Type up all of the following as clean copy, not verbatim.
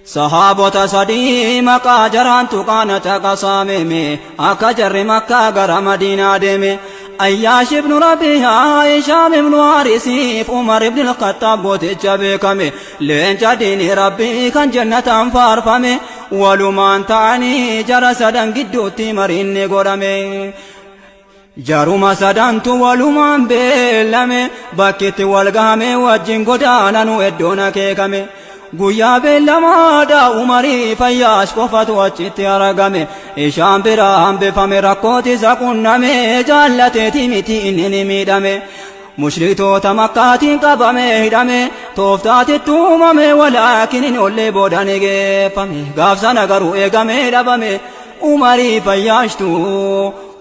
صحابة صدي مكة جران تقانة قصامي أكجر مكة غر مدينة ديمي أياش بن ربيعة هشام بن وارث عمر بن الخطاب وتجبكمي لين جديني ربي كان جنة فارفمي ولمان تعني جرس دن قدوتي مريني قرمي جارما سدانتو ولمان بيلمي بكت والغامي وجين قدانا نويدونا كيكمي guyyaa beellamaadha umarii fayyaas qofatu achitti argame ishaan bira hambifame rakkooti isa qunname jaallateeti miti inni ni miidhame mushriktoota makkaatiin qabame hidhame tooftaatitti uumame walaakin hin ollee boodaan geeffame gaafsana garuu eegame dhabame umarii fayyaashtu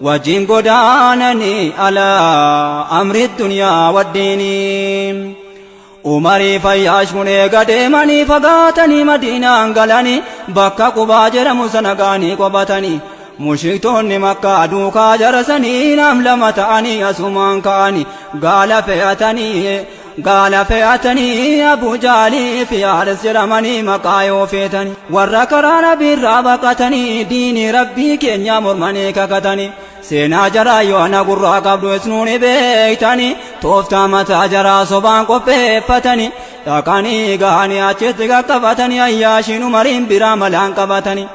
wajjin godaanani alaa amri dunyaa waddiinii umarii fayyaash munee gadeemanii fagaatanii madiinaan galanii bakka qubaa jedhamu sana gaanii qobatanii mushriktoonni makkaa duukaa jarasanii nam lama ta'anii asumaan ka'anii gaala fe'atanii Abu Jaalii fi Haaris jedhamanii maqaa yoo feetanii warra karaa nabiirraa baqatanii diinii rabbii keenyaa mormanii kakatanii seenaa jaraa yoo ana gurraa qabdu isnuuni beektanii tooftaa mataa jaraa sobaan qopheeffatanii dhaqanii gahanii achitti qaqqabatanii ayyaashiin umariin biraa malaan qabatanii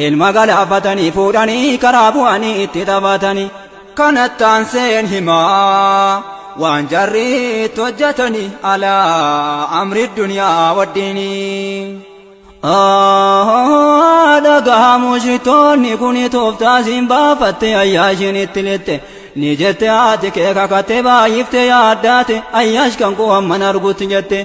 ilma galaafatanii fuudhanii karaa bu'anii itti taphatanii kanattaan seen himaa waan jarriitti hojjetanii alaa amri dunyaa waddiinii dhagaha mushriktoonni kuni tooftaa siin baafatte ayyaashiin itti lette ni jette haati kee kakatte baay'ifte yaaddaate ayyaash kan koo hamman argutti jette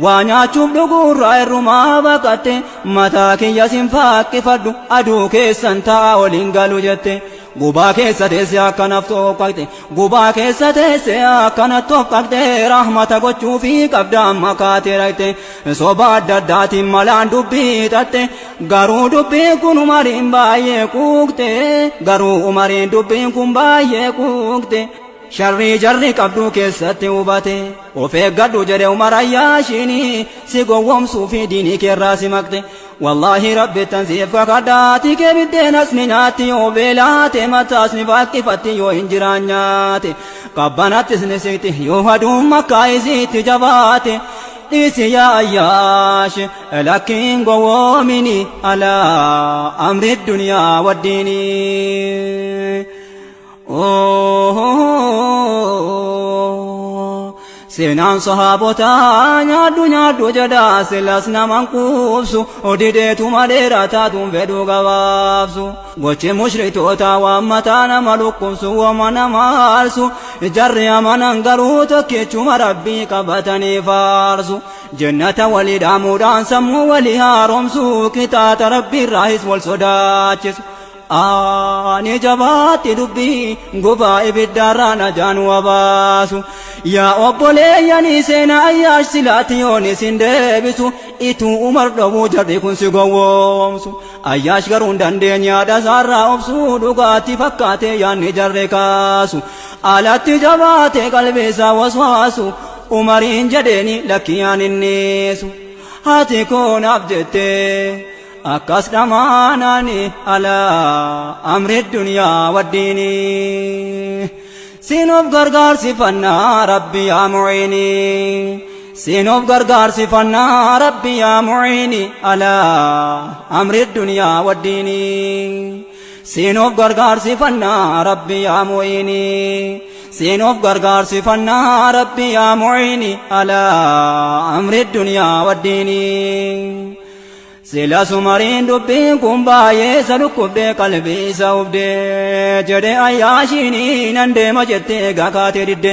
waa nyaachuuf dhuguurraa irrumaa baqatte mataa kiyya siin faaqqifadhu aduu keessan ta'a waliin galu jette gubaa keessa teesse akkanaaf tokkaqxe gubaa keessa teesse akkana tokkaqxe rahmata gochuufi qabda amma kaatee dhaqxe soba adda addaatiin malaan dubbii xaxxe garuu dubbiin kun umariin baay'ee quuqxe garuu umariin dubbiin kun baay'ee quuqxe sharrii jarri qabdu keessatti hubate of eeggadhu jedhe umar ayyaashiini si gowwomsuu fi diinii keerraa si maqxe wallaahi rabbi tansiif kakadhaati kee biddeenas ni nyaatti yoo beelaate mataas ni faaqqifatti yoo hin jiraan nyaate qabbanattis ni siqti yoo aduun makkaa isiitti jabaate dhiisi yaa ayyaash lakkiin gowwoomini alaa amri dunyaa waddiinii seenaan sahaabota nyaaddu jedha silas naman quubsu odideetu maleera taatuun fedhuu gabaabsu gochi mushriktoota waan mataa nama luqqubsu wama nama aarsu jarri amanan garuu tokkichuma rabbii qabatanii faarsu jannata walii dhaamuudhaan sammuu walii haaromsu kitaata rabbiirraahis wal sodaachisu ani jabaatti dubbii gubaa ibiddaarraa najaan wabaasu yaa obboleeyyanii seenaa ayyaash silaatti yoon isin deebisu ituu umar dhabuu jarri kun si gowwoomsu ayyaash garuu hin dandeenyaadha isaarraa obsuu dhugaatti fakkaatee yaanni jarri kaasu alatti jabaatee qalbiisaa waswaasu umariin jedheeni lakkiyaan inniisu haati koo naaf jettee akkas dhamaanani alaa amri dunyaa waddiinii sinuuf gargaarsifannaa rabbi yaa mu'iinii sinuuf gargaarsifannaa rabbi yaa mu'iinii alaa amri dunyaa waddiinii sinuuf gargaarsifannaa rabbi yaa mu'iinii sinuuf gargaarsifannaa rabbi yaa mu'iinii alaa amri dunyaa waddiinii sila sumariin dubbiin kun baay'ee isa dhukkubdee qalbii isa hubdee jedhe ayyaashiini nan deema jettee kaatee didde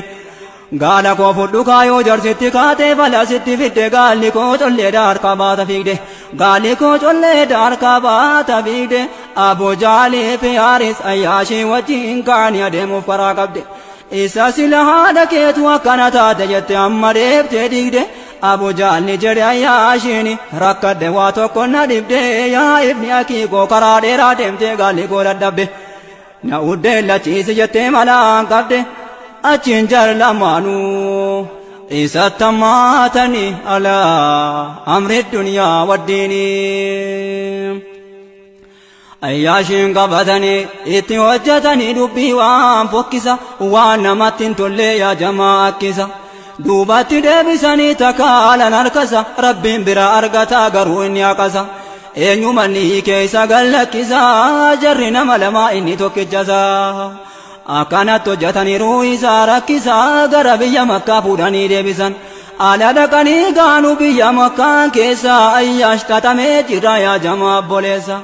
gaala koo fudhu kaayoo jarsitti kaatee falasitti fidde gaalli koo colleedha harkaa baata fiigde gaalli koo colleedha harkaa baata fiigde Abu Jaalii fi Haaris ayyaashii wajjin kaanii adeemuuf karaa qabde isa sila haadha keetu akkana taate jette amma deebtee diigde Abu Jaalli jedhe ayyaashiini rakkadde waa tokko na dhibde yaa ibni akii koo karaa dheeraa deemtee gaalli koo dadhabde na uddee lachiisi jettee malaan qabde achiin jar lamaanuu إذا تماتني على أمر الدنيا والدين أياشين قبضني اتوجتني دبي وان فكسا وانا متن تولي يا جماعة كسا دوبات دبسني تكالا نركسا ربين برا أرغتا قروين يا قسا إنيو مني كيسا قلقسا جرنا ملما إني توكجسا أكانت توجتني روي ساركسا غربي مكة فوداني دبسن على دقني قانو بي مكة كيسا أياشتتمي جرا يا جماعة بوليسا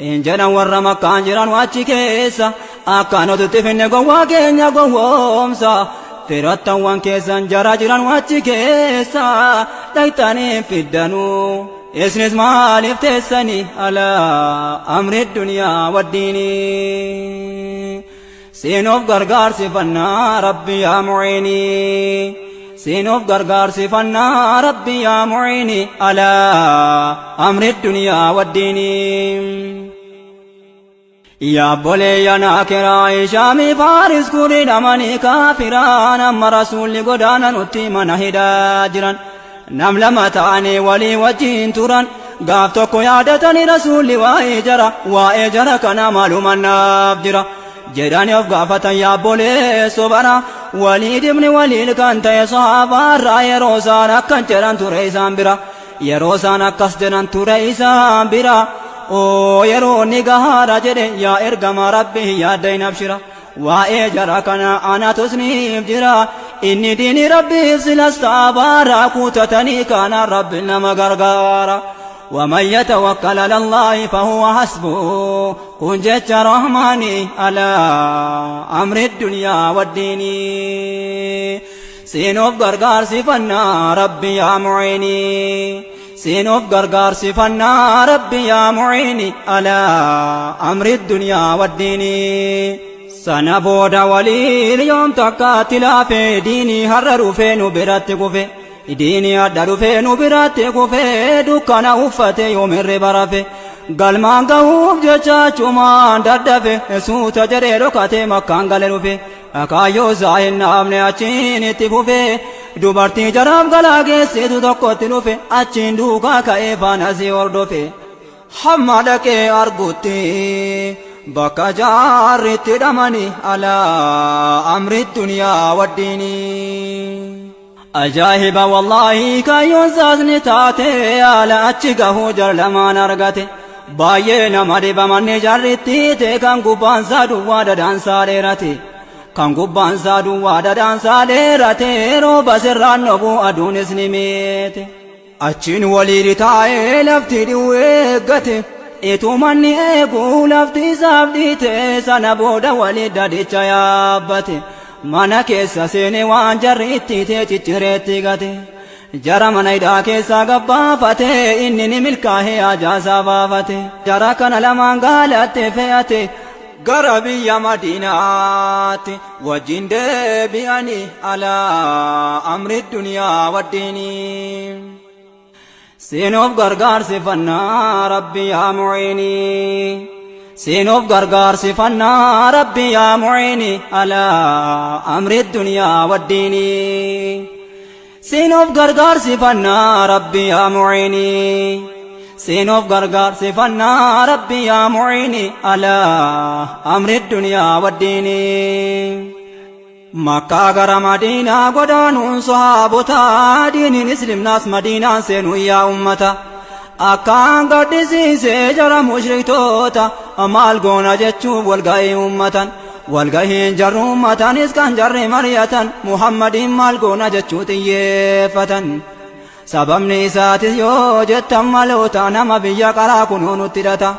إنجنا ورا مكان جيران واتشي كيسا أكانو تتفن قوا كينيا قوامسا فيرتا وان كيسا جرا جيران واتشي كيسا ليتاني في الدنو اسنس مالي فتسني على أمر الدنيا والدين سينوف غرغار سفنا ربي يا معيني سينوف غرغار سفنا ربي يا معيني على أمر الدنيا والدين يا بولي يا ناكرا شامي فارس كوري دماني كافران أما رسول قدانا نتي من هدا جران نم لما تاني ولي وجين تران قافتوكو يادتني رسول وإجرا كان معلوما نابجرا جيراني أفقافة يا بولي صبرا وليد ابن وليد كانت يا صحابة رأي روسانا كان جران تريسان برا يا روسانا كسجران تريسان برا او يرو نگاه راجره يا ارغم ربي يا دين ابشرا وإجرا كان أنا تسنيف جرا إني ديني ربي سلستابارا كوتتني كان رب لما غرغارا ومن يتوكل على الله فهو حسبه كن جت رحماني على أمر الدنيا والدين سينوف غرغار سفنا ربي يا معيني سينوف غرغار سفنا ربي يا معيني على أمر الدنيا والدين سنة بودا ولي اليوم تقاتلا في ديني هرروا في نبرات كفي ديني أدروا في نبرات كفي دكانا وفتي يوم الربرا في قلمان قهوب جاچا چومان دردف سوتا جري ركاتي مكان غلرو في أكايو زاين نامني أچين اتفو في دوبارتي جرام غلاغي سيدو دكوتنو في أچين دوكا كايفان أزي وردو في حمدك أرغوتي بكا جارت دمني على أمر الدنيا والدين أجاهب والله كايون زازني تاتي على أتشقه جرلما نرغتي باينا مريبا من جرتي تي كان قبان سادو وادا دان ساليرتي كان قبان سادو وادا دان ساليرتي روبا سران نبو أدونس نميتي أتشين وليري تاي لفتي دويقتي إتو مني إيقو لفتي سابديتي سنة بودا وليدا ديچا يابتي مانا كيسا سيني وان جريتي تيچريتي غتي جرى من ايدا كيسا قبافتي إنني ملكاهي آجاسا بافتي جرى كان لما قالت فياتي قربي يا مديناتي وجين بياني على أمر الدنيا والدين سينوف غرغار سفنا ربي يا معيني سينوف غرغار سفنا ربي يا معيني على أمر الدنيا والدين سينوف غرغار سفنا ربي يا معيني سينوف غرغار سفنا ربي يا معيني على أمر الدنيا والدين مكة غرا مدينة غدانون صحابتا دين اسلم ناس مدينة سينو يا أمتا أكان قدسي سيجر مشركتوتا أمال قونا جتشوب والقاي أمتا والقاي جر أمتا نسكن جر مريتا محمد مال قونا جتشوتي يفتا سببني ساتس يو جتا ملوتا نما بيا قرا كنون ترتا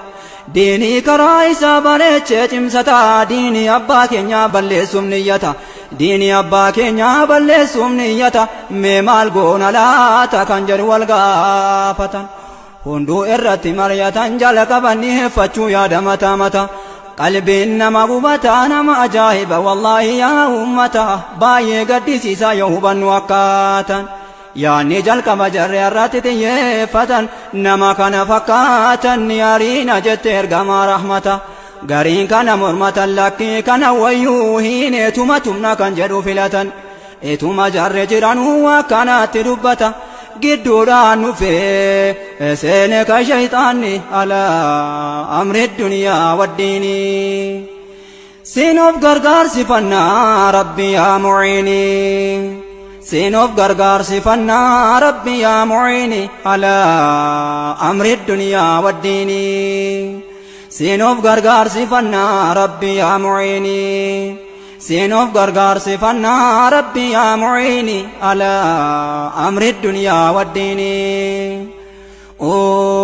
ديني كرايسا بلچ چمستا ديني أبا كينيا بلسوم نيتا ديني أبا كينيا بلسوم نيتا ممال قونا لا تكنجر والقافتا هندو إرتي مريتا جلق بنيه فتشو يا دمتا متا قلبي إنما قبتا نما أجاهب والله يا أمتا باي قدسي سايوبا وقاتا يعني جلق مجري الراتي يفتن نما كان فكاتا يارين جت إرقما رحمتا غارين كان مرمتا لكي كان ويوهين تمتمنا كان جدو فلتا etuma jarre jiranu akkanatti dubbata gidduudhaan nufe seene ka shayxaanni ala amri duniyaa waddiini seenoof gargaarsifannaa rabbi yaa muciini seenoof gargaarsifannaa rabbi yaa muciini ala amri duniyaa waddiini seenoof gargaarsifannaa rabbi yaa muciini seenoof gargaarsifannaa rabbi yaa muciini ala amri duniyaa waddiini